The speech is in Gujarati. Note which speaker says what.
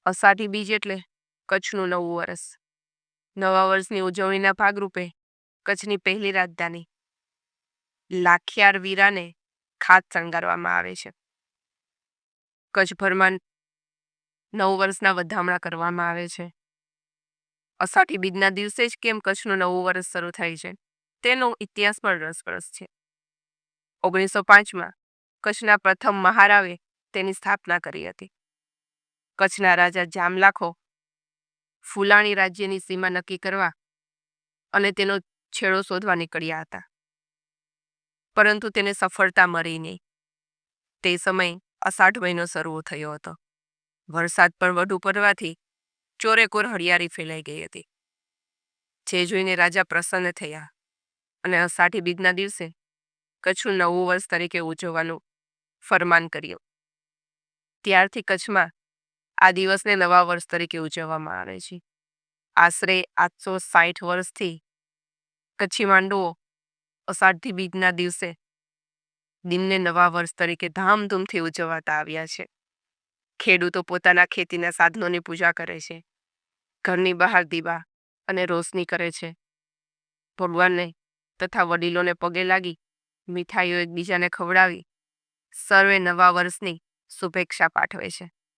Speaker 1: અષાઢી બીજ એટલે કચ્છનું નવું વર્ષ. નવા વર્ષની ઉજવણીના ભાગરૂપે કચ્છની પહેલી રાજધાની લાખિયાર વીરાને ખાસ શણગારવામાં આવે છે. કચ્છભરમાં નવ વર્ષના વધામણા કરવામાં આવે છે. અષાઢી બીજના દિવસે જ કેમ કચ્છનું નવું વર્ષ શરૂ થાય છે તેનો ઇતિહાસ પણ રસપ્રદ છે. 1905માં કચ્છના પ્રથમ મહારાવે તેની સ્થાપના કરી હતી. કચ્છના રાજા જામલાખો ફુલાણી રાજ્યની સીમા નક્કી કરવા અને તેનો છેડો શોધવા નીકળ્યા હતા, પરંતુ તેને સફળતા મળી નહીં. તે સમયે અષાઢ મહિનો શરૂ થયો હતો. વરસાદ પણ વધુ પડવાથી ચોરેકોર હરિયાળી ફેલાઈ ગઈ હતી, જે જોઈને રાજા પ્રસન્ન થયા અને અષાઢી બીજના દિવસે કચ્છનું નવું વર્ષ તરીકે ઉજવવાનું ફરમાન કર્યું. ત્યારથી કચ્છમાં આ દિવસને નવા વર્ષ તરીકે ઉજવવામાં આવે છે. આશરે 860 વર્ષથી કચ્છી માંડવો અષાઢી બીજના દિવસે દિનને નવા વર્ષ તરીકે ધામધૂમથી ઉજવતા આવ્યા છે. ખેડૂતો પોતાના ખેતીના સાધનોની પૂજા કરે છે, ઘરની બહાર દીવા અને રોશની કરે છે, ભગવાનને તથા વડીલોને પગે લાગી મીઠાઈઓ એકબીજાને ખવડાવી સર્વે નવા વર્ષની શુભેચ્છા પાઠવે છે.